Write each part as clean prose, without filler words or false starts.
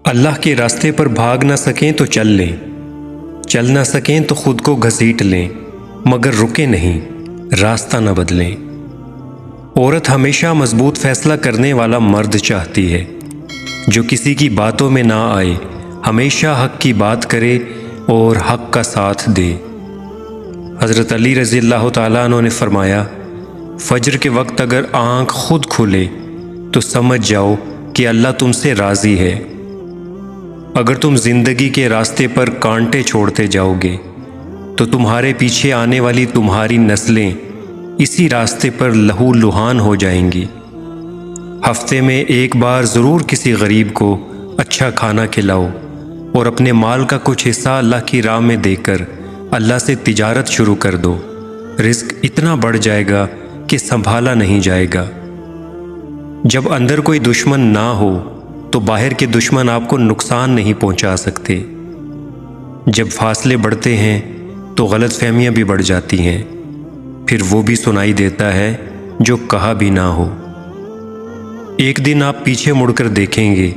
اللہ کے راستے پر بھاگ نہ سکیں تو چل لیں، چل نہ سکیں تو خود کو گھسیٹ لیں، مگر رکے نہیں، راستہ نہ بدلیں۔ عورت ہمیشہ مضبوط فیصلہ کرنے والا مرد چاہتی ہے، جو کسی کی باتوں میں نہ آئے، ہمیشہ حق کی بات کرے اور حق کا ساتھ دے۔ حضرت علی رضی اللہ تعالیٰ عنہ نے فرمایا، فجر کے وقت اگر آنکھ خود کھلے تو سمجھ جاؤ کہ اللہ تم سے راضی ہے۔ اگر تم زندگی کے راستے پر کانٹے چھوڑتے جاؤ گے تو تمہارے پیچھے آنے والی تمہاری نسلیں اسی راستے پر لہو لہان ہو جائیں گی۔ ہفتے میں ایک بار ضرور کسی غریب کو اچھا کھانا کھلاؤ اور اپنے مال کا کچھ حصہ اللہ کی راہ میں دے کر اللہ سے تجارت شروع کر دو۔ رزق اتنا بڑھ جائے گا کہ سنبھالا نہیں جائے گا۔ جب اندر کوئی دشمن نہ ہو تو باہر کے دشمن آپ کو نقصان نہیں پہنچا سکتے۔ جب فاصلے بڑھتے ہیں تو غلط فہمیاں بھی بڑھ جاتی ہیں، پھر وہ بھی سنائی دیتا ہے جو کہا بھی نہ ہو۔ ایک دن آپ پیچھے مڑ کر دیکھیں گے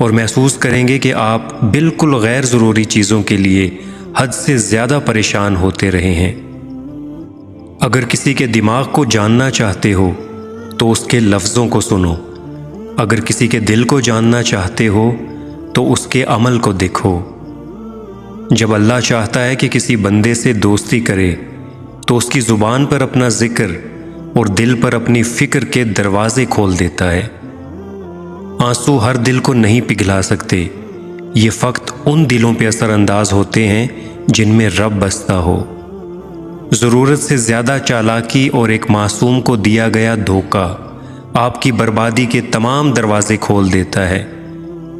اور محسوس کریں گے کہ آپ بالکل غیر ضروری چیزوں کے لیے حد سے زیادہ پریشان ہوتے رہے ہیں۔ اگر کسی کے دماغ کو جاننا چاہتے ہو تو اس کے لفظوں کو سنو، اگر کسی کے دل کو جاننا چاہتے ہو تو اس کے عمل کو دیکھو۔ جب اللہ چاہتا ہے کہ کسی بندے سے دوستی کرے تو اس کی زبان پر اپنا ذکر اور دل پر اپنی فکر کے دروازے کھول دیتا ہے۔ آنسو ہر دل کو نہیں پگھلا سکتے، یہ فقط ان دلوں پہ اثر انداز ہوتے ہیں جن میں رب بستا ہو۔ ضرورت سے زیادہ چالاکی اور ایک معصوم کو دیا گیا دھوکہ آپ کی بربادی کے تمام دروازے کھول دیتا ہے،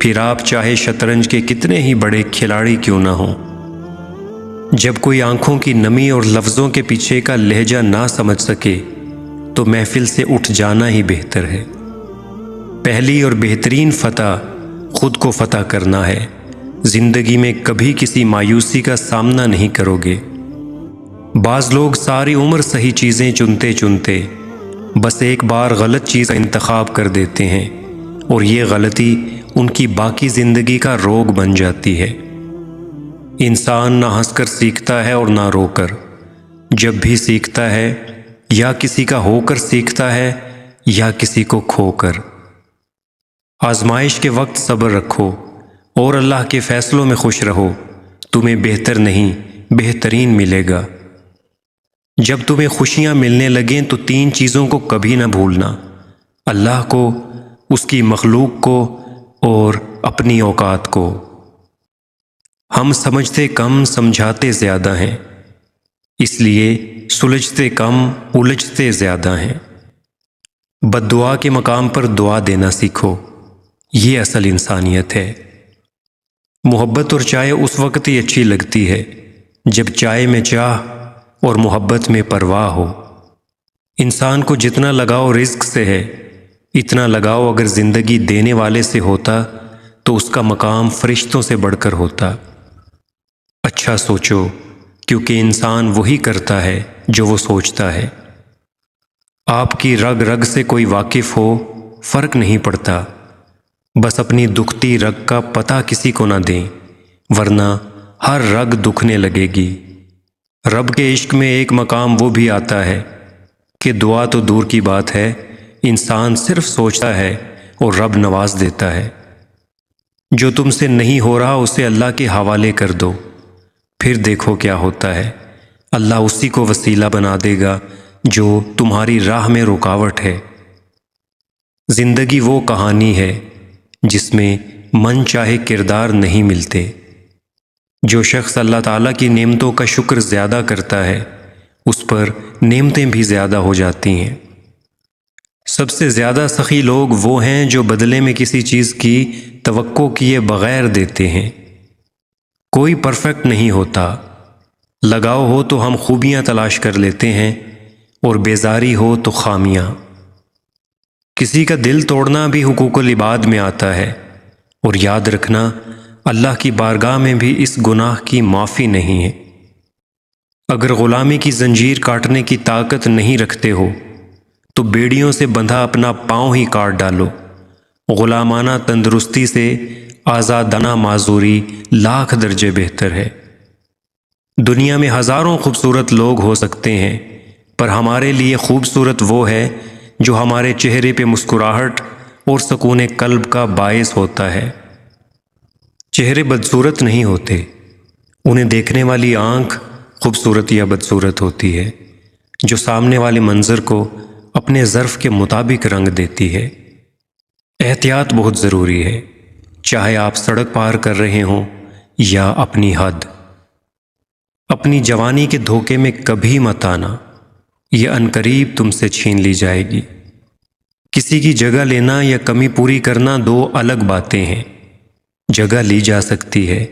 پھر آپ چاہے شطرنج کے کتنے ہی بڑے کھلاڑی کیوں نہ ہوں۔ جب کوئی آنکھوں کی نمی اور لفظوں کے پیچھے کا لہجہ نہ سمجھ سکے تو محفل سے اٹھ جانا ہی بہتر ہے۔ پہلی اور بہترین فتح خود کو فتح کرنا ہے۔ زندگی میں کبھی کسی مایوسی کا سامنا نہیں کرو گے۔ بعض لوگ ساری عمر صحیح چیزیں چنتے چنتے بس ایک بار غلط چیز کا انتخاب کر دیتے ہیں، اور یہ غلطی ان کی باقی زندگی کا روگ بن جاتی ہے۔ انسان نہ ہنس کر سیکھتا ہے اور نہ رو کر۔ جب بھی سیکھتا ہے یا کسی کا ہو کر سیکھتا ہے یا کسی کو کھو کر۔ آزمائش کے وقت صبر رکھو اور اللہ کے فیصلوں میں خوش رہو، تمہیں بہتر نہیں بہترین ملے گا۔ جب تمہیں خوشیاں ملنے لگیں تو تین چیزوں کو کبھی نہ بھولنا: اللہ کو، اس کی مخلوق کو اور اپنی اوقات کو۔ ہم سمجھتے کم سمجھاتے زیادہ ہیں، اس لیے سلجھتے کم الجھتے زیادہ ہیں۔ بد دعا کے مقام پر دعا دینا سیکھو، یہ اصل انسانیت ہے۔ محبت اور چائے اس وقت ہی اچھی لگتی ہے جب چائے میں چاہ اور محبت میں پرواہ ہو۔ انسان کو جتنا لگاؤ رزق سے ہے، اتنا لگاؤ اگر زندگی دینے والے سے ہوتا تو اس کا مقام فرشتوں سے بڑھ کر ہوتا۔ اچھا سوچو، کیونکہ انسان وہی کرتا ہے جو وہ سوچتا ہے۔ آپ کی رگ رگ سے کوئی واقف ہو، فرق نہیں پڑتا، بس اپنی دکھتی رگ کا پتہ کسی کو نہ دیں، ورنہ ہر رگ دکھنے لگے گی۔ رب کے عشق میں ایک مقام وہ بھی آتا ہے کہ دعا تو دور کی بات ہے، انسان صرف سوچتا ہے اور رب نواز دیتا ہے۔ جو تم سے نہیں ہو رہا اسے اللہ کے حوالے کر دو، پھر دیکھو کیا ہوتا ہے۔ اللہ اسی کو وسیلہ بنا دے گا جو تمہاری راہ میں رکاوٹ ہے۔ زندگی وہ کہانی ہے جس میں من چاہے کردار نہیں ملتے۔ جو شخص اللہ تعالیٰ کی نعمتوں کا شکر زیادہ کرتا ہے، اس پر نعمتیں بھی زیادہ ہو جاتی ہیں۔ سب سے زیادہ سخی لوگ وہ ہیں جو بدلے میں کسی چیز کی توقع کیے بغیر دیتے ہیں۔ کوئی پرفیکٹ نہیں ہوتا، لگاؤ ہو تو ہم خوبیاں تلاش کر لیتے ہیں اور بیزاری ہو تو خامیاں۔ کسی کا دل توڑنا بھی حقوق العباد میں آتا ہے، اور یاد رکھنا اللہ کی بارگاہ میں بھی اس گناہ کی معافی نہیں ہے۔ اگر غلامی کی زنجیر کاٹنے کی طاقت نہیں رکھتے ہو تو بیڑیوں سے بندھا اپنا پاؤں ہی کاٹ ڈالو۔ غلامانہ تندرستی سے آزادانہ معذوری لاکھ درجے بہتر ہے۔ دنیا میں ہزاروں خوبصورت لوگ ہو سکتے ہیں، پر ہمارے لیے خوبصورت وہ ہے جو ہمارے چہرے پہ مسکراہٹ اور سکون قلب کا باعث ہوتا ہے۔ چہرے بدصورت نہیں ہوتے، انہیں دیکھنے والی آنکھ خوبصورت یا بدصورت ہوتی ہے، جو سامنے والے منظر کو اپنے ظرف کے مطابق رنگ دیتی ہے۔ احتیاط بہت ضروری ہے، چاہے آپ سڑک پار کر رہے ہوں یا اپنی حد۔ اپنی جوانی کے دھوکے میں کبھی مت آنا، یہ عنقریب تم سے چھین لی جائے گی۔ کسی کی جگہ لینا یا کمی پوری کرنا دو الگ باتیں ہیں۔ جگہ لی جا سکتی ہے،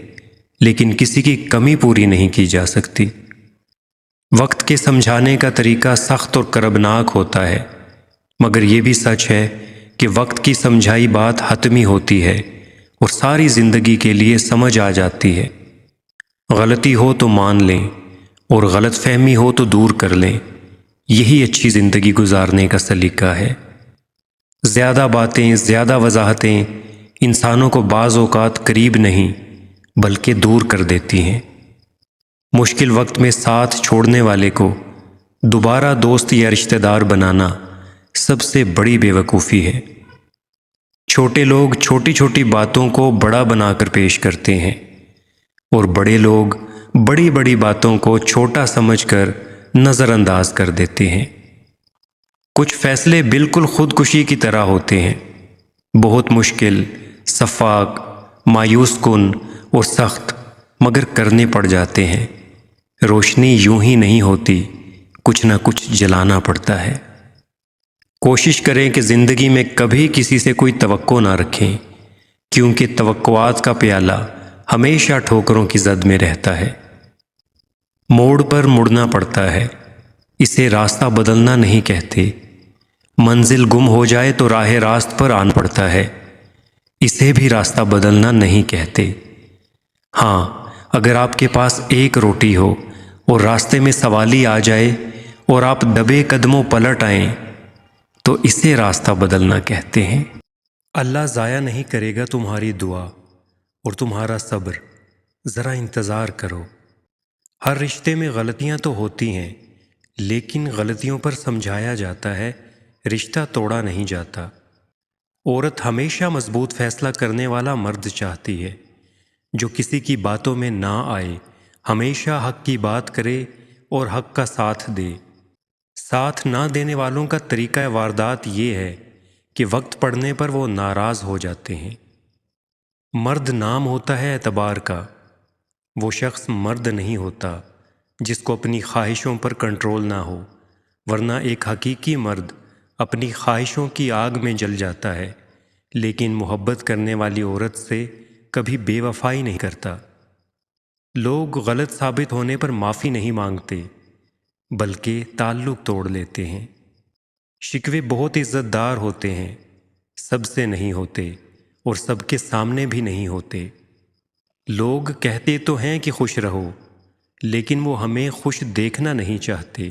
لیکن کسی کی کمی پوری نہیں کی جا سکتی۔ وقت کے سمجھانے کا طریقہ سخت اور کربناک ہوتا ہے، مگر یہ بھی سچ ہے کہ وقت کی سمجھائی بات حتمی ہوتی ہے اور ساری زندگی کے لیے سمجھ آ جاتی ہے۔ غلطی ہو تو مان لیں اور غلط فہمی ہو تو دور کر لیں، یہی اچھی زندگی گزارنے کا سلیقہ ہے۔ زیادہ باتیں، زیادہ وضاحتیں انسانوں کو بعض اوقات قریب نہیں بلکہ دور کر دیتی ہیں۔ مشکل وقت میں ساتھ چھوڑنے والے کو دوبارہ دوست یا رشتہ دار بنانا سب سے بڑی بے وقوفی ہے۔ چھوٹے لوگ چھوٹی چھوٹی باتوں کو بڑا بنا کر پیش کرتے ہیں، اور بڑے لوگ بڑی بڑی باتوں کو چھوٹا سمجھ کر نظر انداز کر دیتے ہیں۔ کچھ فیصلے بالکل خودکشی کی طرح ہوتے ہیں، بہت مشکل، شفاق، مایوس کن اور سخت، مگر کرنے پڑ جاتے ہیں۔ روشنی یوں ہی نہیں ہوتی، کچھ نہ کچھ جلانا پڑتا ہے۔ کوشش کریں کہ زندگی میں کبھی کسی سے کوئی توقع نہ رکھیں، کیونکہ توقعات کا پیالہ ہمیشہ ٹھوکروں کی زد میں رہتا ہے۔ موڑ پر مڑنا پڑتا ہے، اسے راستہ بدلنا نہیں کہتے۔ منزل گم ہو جائے تو راہ راست پر آنا پڑتا ہے، اسے بھی راستہ بدلنا نہیں کہتے۔ ہاں، اگر آپ کے پاس ایک روٹی ہو اور راستے میں سوالی آ جائے اور آپ دبے قدموں پلٹ آئیں تو اسے راستہ بدلنا کہتے ہیں۔ اللہ ضائع نہیں کرے گا تمہاری دعا اور تمہارا صبر، ذرا انتظار کرو۔ ہر رشتے میں غلطیاں تو ہوتی ہیں، لیکن غلطیوں پر سمجھایا جاتا ہے، رشتہ توڑا نہیں جاتا۔ عورت ہمیشہ مضبوط فیصلہ کرنے والا مرد چاہتی ہے، جو کسی کی باتوں میں نہ آئے، ہمیشہ حق کی بات کرے اور حق کا ساتھ دے۔ ساتھ نہ دینے والوں کا طریقہ واردات یہ ہے کہ وقت پڑنے پر وہ ناراض ہو جاتے ہیں۔ مرد نام ہوتا ہے اعتبار کا، وہ شخص مرد نہیں ہوتا جس کو اپنی خواہشوں پر کنٹرول نہ ہو، ورنہ ایک حقیقی مرد اپنی خواہشوں کی آگ میں جل جاتا ہے، لیکن محبت کرنے والی عورت سے کبھی بے وفائی نہیں کرتا۔ لوگ غلط ثابت ہونے پر معافی نہیں مانگتے، بلکہ تعلق توڑ لیتے ہیں۔ شکوے بہت عزت دار ہوتے ہیں، سب سے نہیں ہوتے اور سب کے سامنے بھی نہیں ہوتے۔ لوگ کہتے تو ہیں کہ خوش رہو، لیکن وہ ہمیں خوش دیکھنا نہیں چاہتے۔